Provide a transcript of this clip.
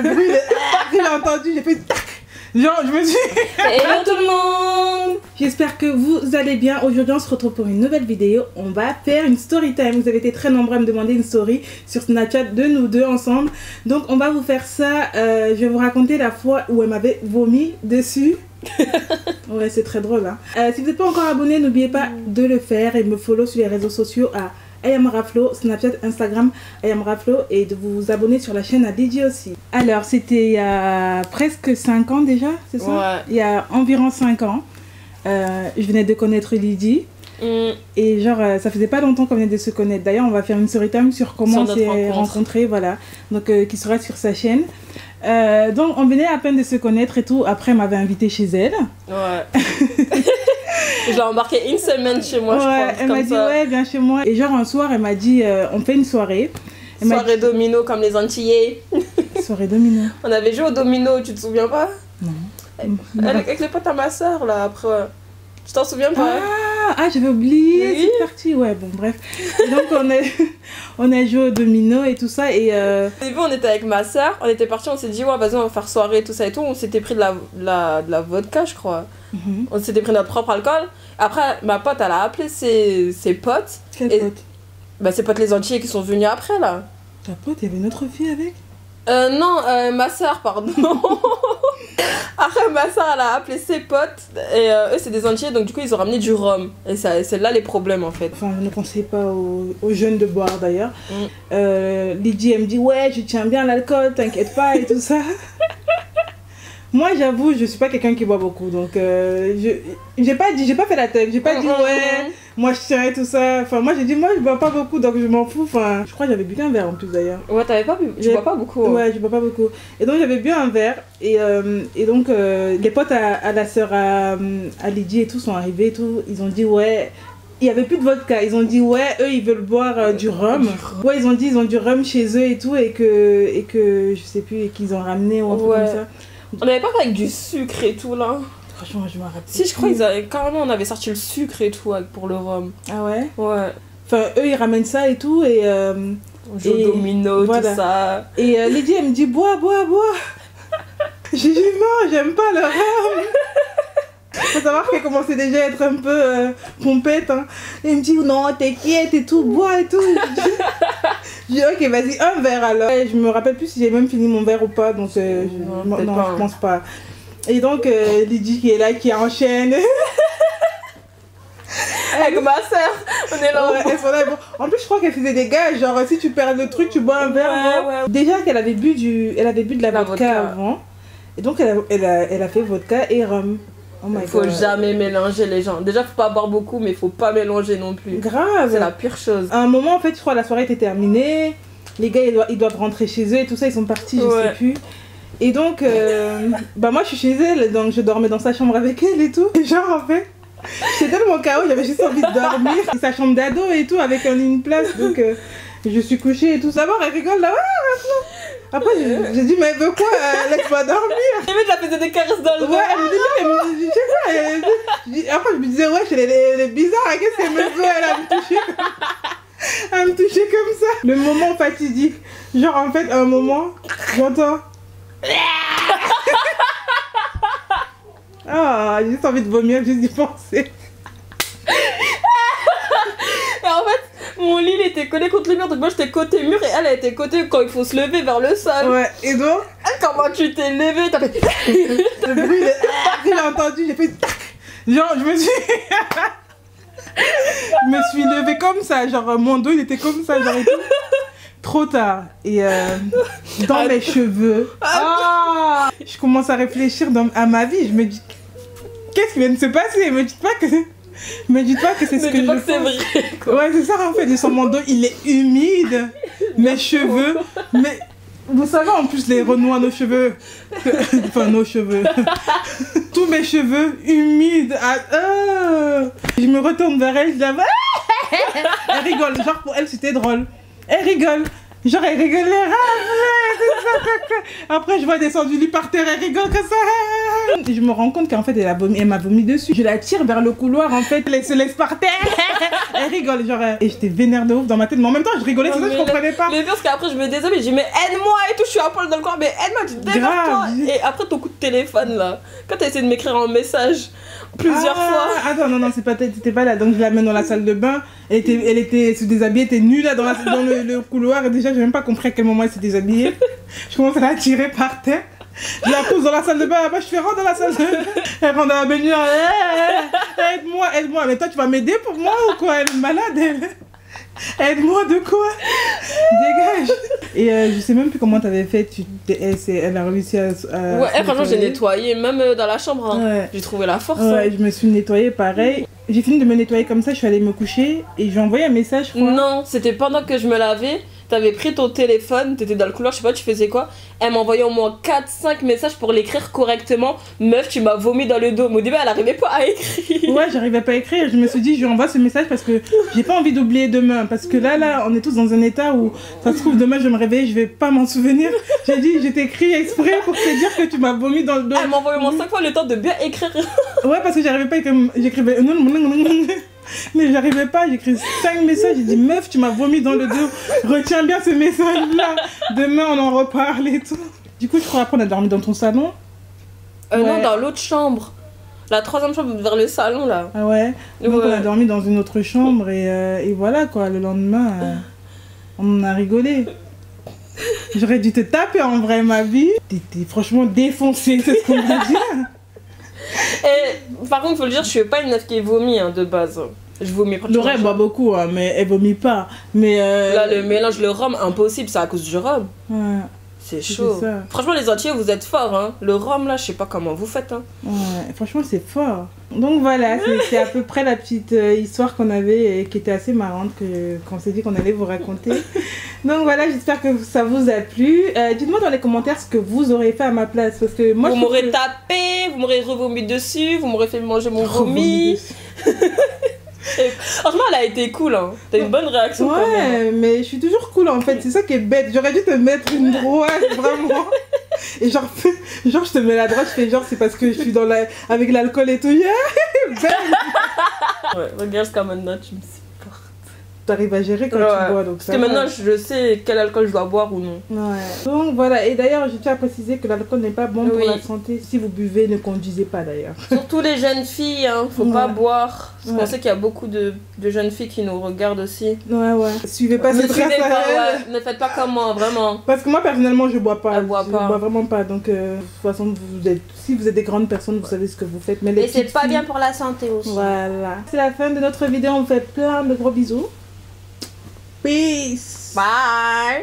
Le bruit, j'ai entendu, j'ai fait tac. Genre, je me suis... Hello tout le monde. J'espère que vous allez bien. Aujourd'hui, on se retrouve pour une nouvelle vidéo. On va faire une story time. Vous avez été très nombreux à me demander une story sur Snapchat de nous deux ensemble. Donc, on va vous faire ça. Je vais vous raconter la fois où elle m'avait vomi dessus. Ouais, c'est très drôle. Hein. Si vous n'êtes pas encore abonné, n'oubliez pas de le faire et me follow sur les réseaux sociaux à IamRaflo, Snapchat, Instagram, IamRaflo, et de vous abonner sur la chaîne à DJ aussi. Alors, c'était il y a presque 5 ans déjà, c'est ça? Ouais. Il y a environ 5 ans. Je venais de connaître Lydie. Et genre, ça faisait pas longtemps qu'on venait de se connaître. D'ailleurs, on va faire une story time sur comment on s'est rencontrés, voilà. Donc, qui sera sur sa chaîne. Donc, on venait à peine de se connaître et tout. Après, elle m'avait invité chez elle. Ouais. Je l'ai embarqué une semaine chez moi, Ouais, je crois. elle m'a dit, ouais, viens chez moi. Et genre, un soir, elle m'a dit, on fait une soirée. Soirée domino comme les Antillais. Soirée domino. On avait joué au domino, tu te souviens pas? Non. Avec les potes à ma soeur, là, après. Tu t'en souviens pas? J'avais oublié Oui. cette partie. Ouais, bon, bref. Et donc, on a joué au domino et tout ça. Et Au début, on était avec ma soeur, on était partis, on s'est dit, ouais, vas-y, on va faire soirée, tout ça et tout. On s'était pris de la vodka, je crois. On s'était pris notre propre alcool. Après, ma pote, elle a appelé ses potes. Quelle Et- pote? Bah, ses potes les Antillais qui sont venus après, là. Ta pote, il y avait une autre fille avec? Non, ma soeur, pardon. Après, ma soeur, elle a appelé ses potes. Et eux, c'est des Antillais, donc du coup, ils ont ramené du rhum. Et c'est là les problèmes, en fait. Enfin, je ne conseille pas aux jeunes de boire d'ailleurs. Lydie, elle me dit, ouais, je tiens bien l'alcool, t'inquiète pas et tout ça. Moi, j'avoue, je suis pas quelqu'un qui boit beaucoup, donc j'ai pas fait la tête, j'ai pas dit ouais, moi je tiens et tout ça. Enfin, moi j'ai dit moi je bois pas beaucoup, donc je m'en fous. Enfin, je crois que j'avais bu qu'un verre en plus d'ailleurs. Ouais, t'avais pas bu, tu bois pas beaucoup. Hein. Ouais, je bois pas beaucoup. Et donc j'avais bu un verre et donc les potes à la sœur à Lydie et tout sont arrivés et tout, ils ont dit ouais. Il n'y avait plus de vodka, ils ont dit ouais, eux ils veulent boire du rhum. Ouais, ils ont dit ils ont du rhum chez eux et tout, et que je sais plus, et qu'ils ont ramené ou un truc comme ça. On avait pas fait avec du sucre et tout là. Franchement, je m'en rappelle. Si, je crois carrément on avait sorti le sucre et tout pour le rhum. Ah ouais? Ouais. Enfin, eux ils ramènent ça et tout, et On joue au domino, voilà. tout ça. Et Lydie elle me dit bois. J'ai dit non, j'aime pas le rhum. Faut savoir qu'elle commençait déjà à être un peu pompette. Hein. Et elle me dit non, t'inquiète et tout, bois et tout. Je dis ok, vas-y, un verre alors. Et je me rappelle plus si j'ai même fini mon verre ou pas, donc non, je pense pas. Et donc Lydie qui est là, qui enchaîne. Avec ma soeur, on est là. Ouais, elles sont là, bon. En plus, je crois qu'elle faisait des gars, genre si tu perds le truc, tu bois un verre. Ouais. Déjà qu'elle avait bu de la vodka avant. Et donc elle a fait vodka et rhum. Oh my Il faut God. jamais mélanger les gens. Déjà, faut pas boire beaucoup, mais faut pas mélanger non plus. Grave. C'est la pire chose. À un moment, en fait, je crois la soirée était terminée. Les gars, ils doivent rentrer chez eux et tout ça, ils sont partis, je sais plus. Et donc, bah moi, je suis chez elle, donc je dormais dans sa chambre avec elle et tout. Et genre, en fait, j'étais tellement KO, j'avais juste envie de dormir. Et sa chambre d'ado et tout, avec une place, donc je suis couchée et tout. D'abord, elle rigole là, après, j'ai dit, mais elle veut quoi? Laisse-moi dormir. Et mais elle faisait des caresses dans le dos. Ouais, elle me dit, je sais quoi. Après, je me disais, ouais, elle est bizarre, qu'est-ce qu'elle me veut? Elle a me toucher. Elle me touchait comme ça. Le moment fatidique. Genre, en fait, à un moment, j'entends. Ah, j'ai juste envie de vomir, juste d'y penser. Et en fait, mon lit il était collé contre le mur, donc moi j'étais côté mur et elle était côté quand il faut se lever vers le sol. Ouais, et donc, Comment tu t'es levé? T'as fait. le bruit, j'ai entendu, j'ai fait. Genre, je me suis levée comme ça, genre mon dos il était comme ça, genre et tout. Trop tard. Et dans mes cheveux, je commence à réfléchir à ma vie. Je me dis, qu'est-ce qui vient de se passer? Me dites pas que c'est ce que je pense. C'est vrai. Ouais, c'est ça en fait. Sur mon dos, il est humide. Mes cheveux, mais vous savez en plus les renois nos cheveux, enfin nos cheveux, tous mes cheveux humides. Je me retourne vers elle, je la vois. Elle rigole, genre pour elle c'était drôle. Elle rigole. Genre elle rigolait. Après je vois descendre du lit par terre, elle rigole comme ça. Et je me rends compte qu'en fait elle m'a vomi dessus. Je la tire vers le couloir, en fait elle se laisse par terre. Elle rigole, genre. Et j'étais vénère de ouf dans ma tête, mais en même temps, je rigolais, c'est ça, je comprenais pas. Mais parce qu'après, je me déshabille, j'ai dit, mais aide-moi et tout, je suis à poil dans le corps, mais aide-moi, tu démarre-toi. Et après, ton coup de téléphone là, quand t'as essayé de m'écrire un message plusieurs fois. Attends, non, t'étais pas là, donc je l'amène dans la salle de bain. Elle était se déshabiller, elle était nue là dans le couloir, et déjà, j'ai même pas compris à quel moment elle s'est déshabillée. Je commence à la tirer par terre. Je la pousse dans la salle de bain, je fais rentre dans la salle de bain. Elle rentre dans la baignoire, aide-moi. Mais toi, tu vas m'aider pour moi ou quoi? Elle est malade, elle. Aide-moi de quoi? Dégage. Et je sais même plus comment t'avais fait. Elle a réussi à ouais, franchement, j'ai nettoyé, même dans la chambre. Hein. Ouais. J'ai trouvé la force. Ouais, je me suis nettoyée pareil. J'ai fini de me nettoyer comme ça, je suis allée me coucher et j'ai envoyé un message, je crois. Non, c'était pendant que je me lavais. T'avais pris ton téléphone, t'étais dans le couloir, je sais pas, tu faisais quoi. Elle m'a envoyé au moins 4-5 messages pour l'écrire correctement. Meuf, tu m'as vomi dans le dos. Mais au début, elle arrivait pas à écrire. Ouais, j'arrivais pas à écrire. Je me suis dit, je lui envoie ce message parce que j'ai pas envie d'oublier demain. Parce que là, on est tous dans un état où ça se trouve, demain, je vais me réveiller, je vais pas m'en souvenir. J'ai dit, je t'écris exprès pour te dire que tu m'as vomi dans le dos. Elle m'a envoyé au moins 5 fois le temps de bien écrire. Ouais, parce que j'arrivais pas à écrire. J'écrivais. Mais j'arrivais pas, j'écris 5 messages, j'ai dit meuf tu m'as vomi dans le dos, retiens bien ce message là, demain on en reparle et tout. Du coup je crois après on a dormi dans ton salon. Ouais. Non, dans l'autre chambre, la 3e chambre vers le salon là. Ah ouais, donc on a dormi dans une autre chambre et voilà quoi, le lendemain on en a rigolé. J'aurais dû te taper en vrai ma vie, t'étais franchement défoncée, c'est ce qu'on va dire. Et par contre, faut le dire, je suis pas une meuf qui vomit hein, de base. Je vomis pratiquement. Laurel boit beaucoup, hein, mais elle vomit pas. Mais là, le mélange, le rhum, impossible, c'est à cause du rhum. Ouais. C'est chaud. Franchement, les entiers, vous êtes forts. Hein. Le rhum, là, je sais pas comment vous faites. Hein. Ouais, franchement, c'est fort. Donc voilà, c'est à peu près la petite histoire qu'on avait et qui était assez marrante qu'on s'est dit qu'on allait vous raconter. Donc voilà, j'espère que ça vous a plu. Dites-moi dans les commentaires ce que vous aurez fait à ma place. Parce que moi, vous m'aurez tapé, vous m'aurez revomi dessus, vous m'aurez fait manger mon vomi. Franchement, elle a été cool, hein. T'as une bonne réaction. Ouais, quand même. Mais je suis toujours cool en fait, c'est ça qui est bête. J'aurais dû te mettre une droite, vraiment. Et genre, je te mets la droite, je fais genre, c'est parce que je suis avec l'alcool et tout. Yeah. Ouais, regarde comme maintenant, tu me supportes. T'arrives à gérer quand tu bois. Donc parce que maintenant, je sais quel alcool je dois boire ou non. Ouais. Donc voilà, et d'ailleurs, je tiens à préciser que l'alcool n'est pas bon pour la santé. Si vous buvez, ne conduisez pas d'ailleurs. Surtout les jeunes filles, hein, faut pas boire. Je pensais qu'il y a beaucoup de jeunes filles qui nous regardent aussi. Ouais. Suivez pas cette trace. Ne faites pas comme moi, vraiment. Parce que moi, personnellement, je bois pas. Je bois vraiment pas. Donc, de toute façon, si vous êtes des grandes personnes, vous savez ce que vous faites. Mais et c'est pas bien pour la santé aussi. Voilà. C'est la fin de notre vidéo. On vous fait plein de gros bisous. Peace. Bye.